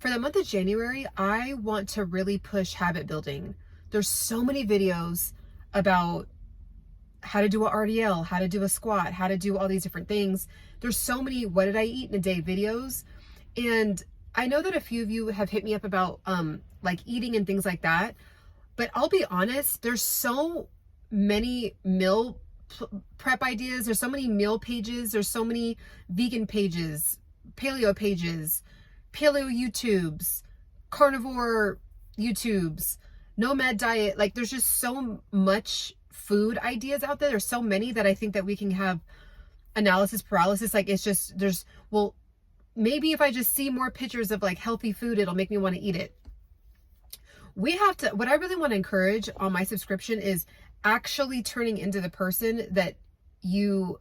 For the month of January, I want to really push habit building. There's so many videos about how to do a RDL, how to do a squat, how to do all these different things. There's so many what did I eat in a day videos. And I know that a few of you have hit me up about like eating and things like that. But I'll be honest, there's so many meal prep ideas. There's so many meal pages. There's so many vegan pages, paleo YouTubes, carnivore YouTubes, nomad diet. Like there's just so much food ideas out there. There's so many that I think that we can have analysis paralysis. Like it's just, well, maybe if I just see more pictures of like healthy food, it'll make me want to eat it. What I really want to encourage on my subscription is actually turning into the person that you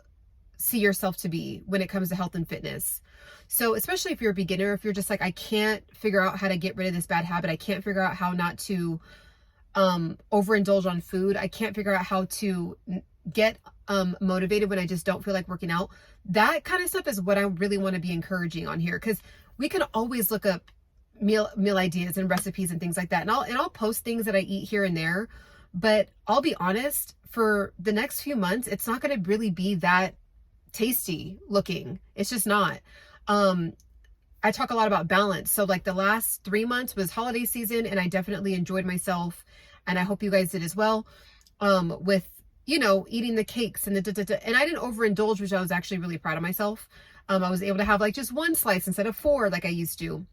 see yourself to be when it comes to health and fitness. So especially if you're a beginner, if you're just like, I can't figure out how to get rid of this bad habit. I can't figure out how not to overindulge on food. I can't figure out how to get motivated when I just don't feel like working out. That kind of stuff is what I really want to be encouraging on here, because we can always look up meal ideas and recipes and things like that. And I'll post things that I eat here and there, but I'll be honest, for the next few months, it's not going to really be that tasty looking. It's just not. I talk a lot about balance. So like the last 3 months was holiday season, and I definitely enjoyed myself. And I hope you guys did as well. With, you know, eating the cakes and and I didn't overindulge, which I was actually really proud of myself. I was able to have like just 1 slice instead of 4 like I used to.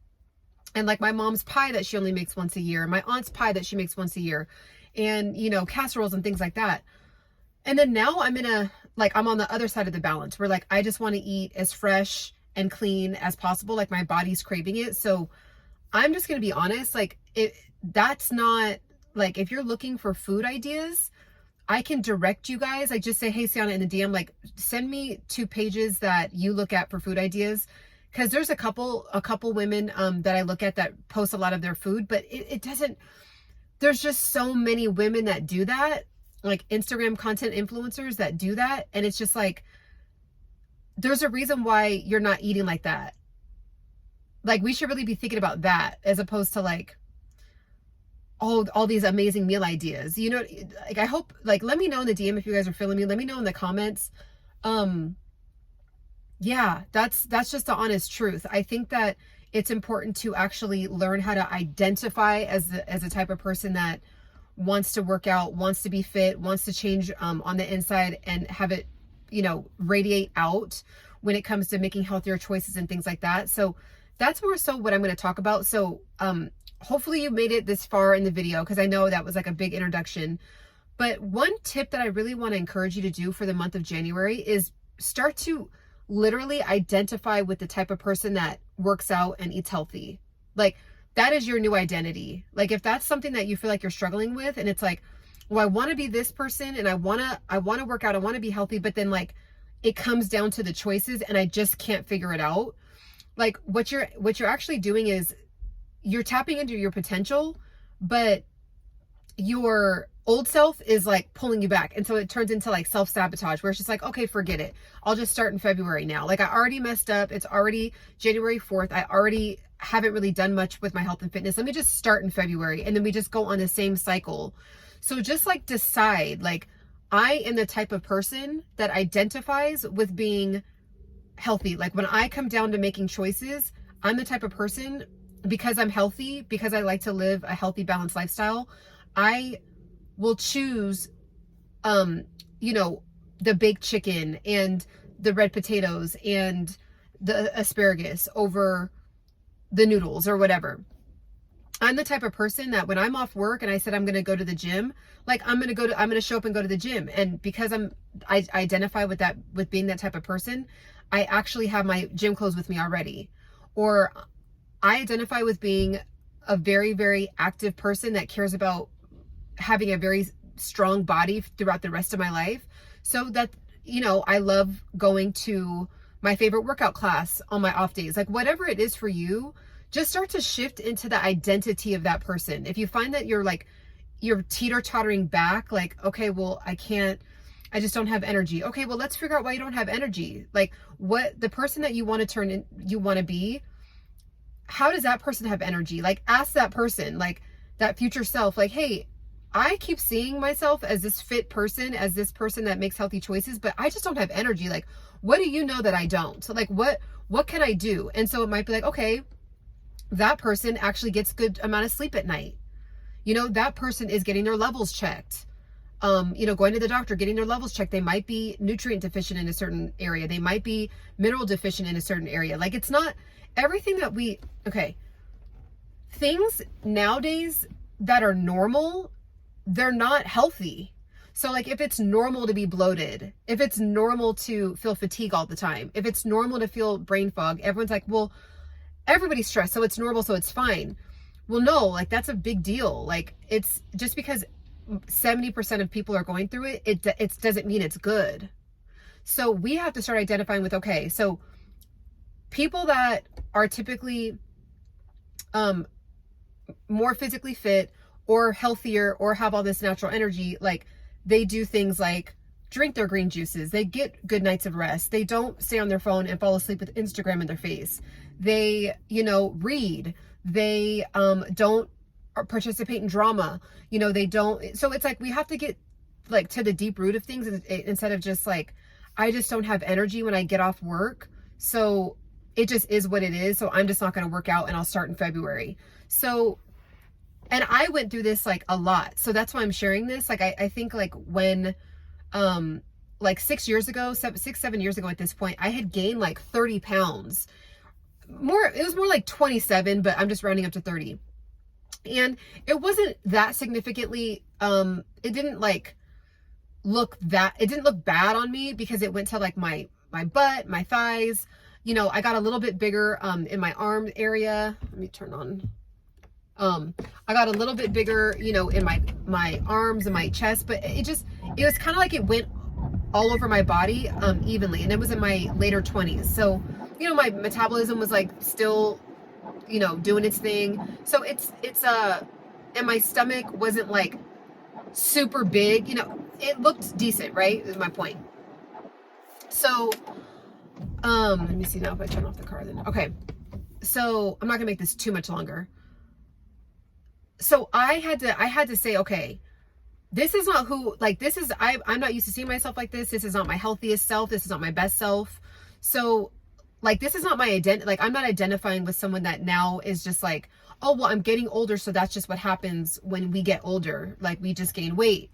And like my mom's pie that she only makes once a year, my aunt's pie that she makes once a year, and, you know, casseroles and things like that. And then now I'm on the other side of the balance where like, I just want to eat as fresh and clean as possible. Like my body's craving it. So I'm just going to be honest, like that's not like, if you're looking for food ideas, I can direct you guys. I just say, hey, Sienna, in the DM, like send me 2 pages that you look at for food ideas. Cause there's a couple women, that I look at that post a lot of their food, but it doesn't, there's just so many women that do that, like Instagram content influencers that do that. And it's just like, there's a reason why you're not eating like that. Like we should really be thinking about that as opposed to like all these amazing meal ideas, you know, like I hope, like, let me know in the DM if you guys are feeling me, let me know in the comments. Yeah, that's just the honest truth. I think that it's important to actually learn how to identify as a type of person that wants to work out, wants to be fit, wants to change on the inside, and have it, you know, radiate out when it comes to making healthier choices and things like that. So that's more so what I'm going to talk about. So hopefully you made it this far in the video, because I know that was like a big introduction. But one tip that I really want to encourage you to do for the month of January is start to literally identify with the type of person that works out and eats healthy. Like that is your new identity. Like if that's something that you feel like you're struggling with, and it's like, well, I want to be this person, and I want to work out, I want to be healthy, but then like it comes down to the choices and I just can't figure it out. Like what you're actually doing is you're tapping into your potential, but your old self is like pulling you back. And so it turns into like self-sabotage, where it's just like, okay, forget it. I'll just start in February now. Like I already messed up. It's already January 4th. I already haven't really done much with my health and fitness. Let me just start in February. And then we just go on the same cycle. So just like decide, like I am the type of person that identifies with being healthy. Like when I come down to making choices, I'm the type of person, because I'm healthy, because I like to live a healthy, balanced lifestyle, I will choose, you know, the baked chicken and the red potatoes and the asparagus over the noodles or whatever. I'm the type of person that when I'm off work and I said I'm going to go to the gym, like I'm going to show up and go to the gym. And because I identify with that, with being that type of person, I actually have my gym clothes with me already. Or I identify with being a very, very active person that cares about having a very strong body throughout the rest of my life. So that, you know, I love going to my favorite workout class on my off days. Like whatever it is for you, just start to shift into the identity of that person. If you find that you're teeter-tottering back, like, okay, well, I just don't have energy. Okay, well, let's figure out why you don't have energy. Like what the person that you want to you want to be, how does that person have energy? Like, ask that person, like that future self, like, hey, I keep seeing myself as this fit person, as this person that makes healthy choices, but I just don't have energy. Like, what do you know that I don't? So like, what can I do? And so it might be like, okay, that person actually gets good amount of sleep at night. You know, that person is getting their levels checked. You know, going to the doctor, getting their levels checked. They might be nutrient deficient in a certain area. They might be mineral deficient in a certain area. Like, it's not everything that okay. Things nowadays that are normal, they're not healthy. So like, if it's normal to be bloated, if it's normal to feel fatigue all the time, if it's normal to feel brain fog, everyone's like, well, everybody's stressed, so it's normal, so it's fine. Well, no, like, that's a big deal. Like, it's just because 70% of people are going through it, it doesn't mean it's good. So we have to start identifying with, okay, so people that are typically more physically fit or healthier or have all this natural energy, like, they do things like drink their green juices, they get good nights of rest, they don't stay on their phone and fall asleep with Instagram in their face, they, you know, read, they don't participate in drama, you know, they don't. So it's like, we have to get like to the deep root of things instead of just like, I just don't have energy when I get off work, so it just is what it is, so I'm just not going to work out and I'll start in February. So, and I went through this like a lot, so that's why I'm sharing this. Like, I think like when like 6 years ago, 7 years ago at this point, I had gained like 30 pounds more. It was more like 27, but I'm just rounding up to 30. And it wasn't that significantly, it didn't look bad on me, because it went to like my butt, my thighs, you know, I got a little bit bigger, in my arm area. Let me turn on. I got a little bit bigger, you know, in my arms and my chest, but it was kind of like it went all over my body, evenly. And it was in my later 20s. So, you know, my metabolism was like still, you know, doing its thing. So and my stomach wasn't like super big, you know, it looked decent, right? Is my point. So, let me see now if I turn off the car then. Okay. So I'm not gonna make this too much longer. So I had to say, okay, this is not who, like, this is, I'm not used to seeing myself like this. This is not my healthiest self. This is not my best self. So like, this is not my identity. Like, I'm not identifying with someone that now is just like, oh, well, I'm getting older, so that's just what happens when we get older. Like, we just gain weight.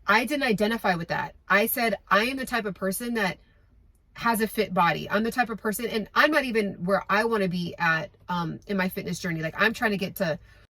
I didn't identify with that. I said, I am the type of person that has a fit body. I'm the type of person, and I'm not even where I want to be at in my fitness journey. Like, I'm trying to get to